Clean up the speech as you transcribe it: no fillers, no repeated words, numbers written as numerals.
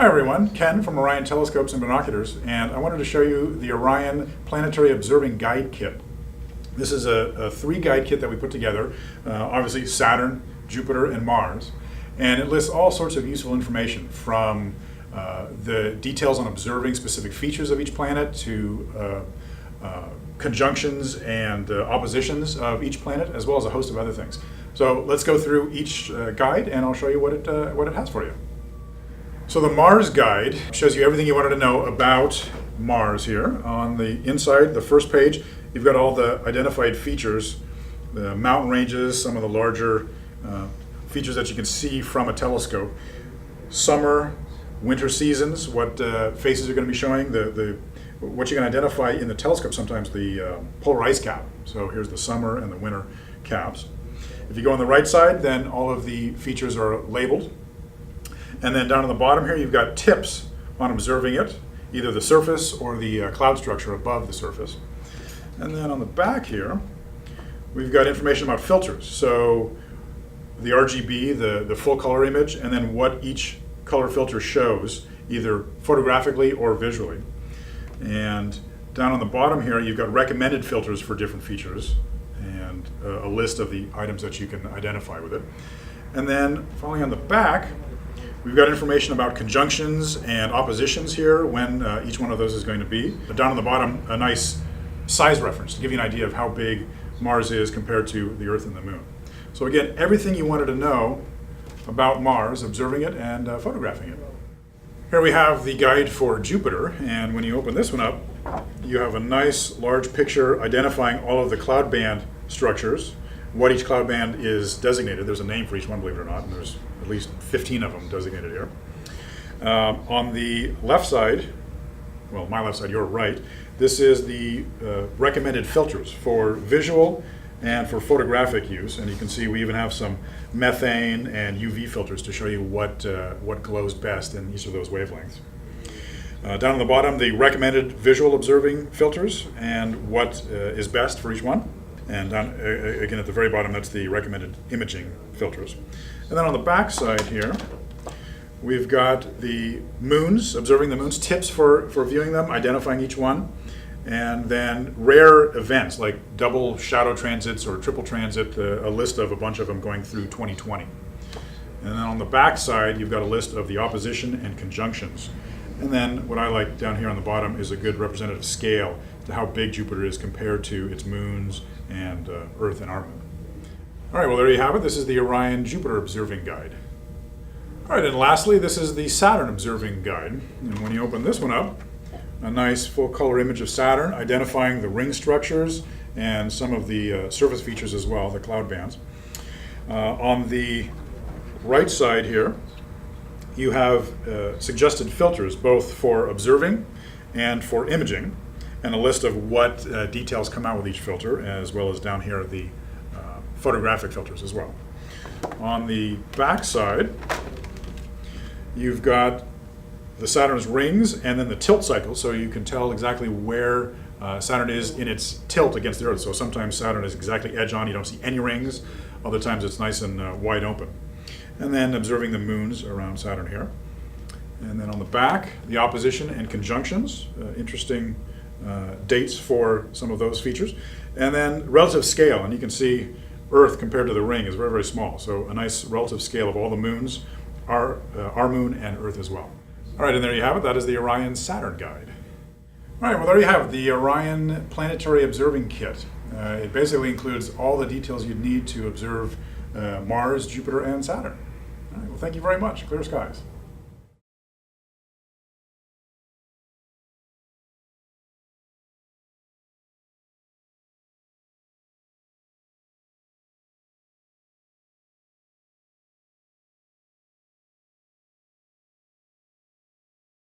Hi everyone, Ken from Orion Telescopes and Binoculars, and I wanted to show you the Orion Planetary Observing Guide Kit. This is a three-guide kit that we put together, obviously Saturn, Jupiter, and Mars, and it lists all sorts of useful information from the details on observing specific features of each planet to conjunctions and oppositions of each planet, as well as a host of other things. So let's go through each guide and I'll show you what it has for you. So the Mars guide shows you everything you wanted to know about Mars here. On the inside, the first page, you've got all the identified features, the mountain ranges, some of the larger features that you can see from a telescope. Summer, winter seasons, what faces are going to be showing, what you can identify in the telescope, sometimes the polar ice cap. So here's the summer and the winter caps. If you go on the right side, then all of the features are labeled. And then down on the bottom here, you've got tips on observing it, either the surface or the cloud structure above the surface. And then on the back here, we've got information about filters. So the RGB, the full color image, and then what each color filter shows, either photographically or visually. And down on the bottom here, you've got recommended filters for different features and a list of the items that you can identify with it. And then following on the back, we've got information about conjunctions and oppositions here, when each one of those is going to be. But down on the bottom, a nice size reference to give you an idea of how big Mars is compared to the Earth and the Moon. So again, everything you wanted to know about Mars, observing it and photographing it. Here we have the guide for Jupiter, and when you open this one up, you have a nice large picture identifying all of the cloud band structures, what each cloud band is designated. There's a name for each one, believe it or not, and there's at least 15 of them designated here. On the left side, well, my left side, your right, this is the recommended filters for visual and for photographic use, and you can see we even have some methane and UV filters to show you what glows best in each of those wavelengths. Down on the bottom, the recommended visual observing filters and what is best for each one. And down, again at the very bottom, that's the recommended imaging filters. And then on the back side here, we've got the moons, observing the moons, tips for viewing them, identifying each one, and then rare events like double shadow transits or triple transit, a list of a bunch of them going through 2020. And then on the back side, you've got a list of the opposition and conjunctions. And then what I like down here on the bottom is a good representative scale to how big Jupiter is compared to its moons and Earth and our moon. All right, well, there you have it. This is the Orion Jupiter Observing Guide. All right, and lastly, this is the Saturn Observing Guide. And when you open this one up, a nice full color image of Saturn, identifying the ring structures and some of the surface features as well, the cloud bands. On the right side here, you have suggested filters both for observing and for imaging, and a list of what details come out with each filter, as well as down here the photographic filters as well. On the back side, you've got the Saturn's rings and then the tilt cycle, so you can tell exactly where Saturn is in its tilt against the Earth. So sometimes Saturn is exactly edge on, you don't see any rings. Other times it's nice and wide open. And then observing the moons around Saturn here. And then on the back, the opposition and conjunctions, interesting dates for some of those features. And then relative scale, and you can see Earth compared to the ring is very, very small. So a nice relative scale of all the moons, our moon and Earth as well. All right, and there you have it. That is the Orion Saturn Guide. All right, well, there you have it, the Orion Planetary Observing Kit. It basically includes all the details you'd need to observe Mars, Jupiter, and Saturn. All right, well, thank you very much. Clear skies.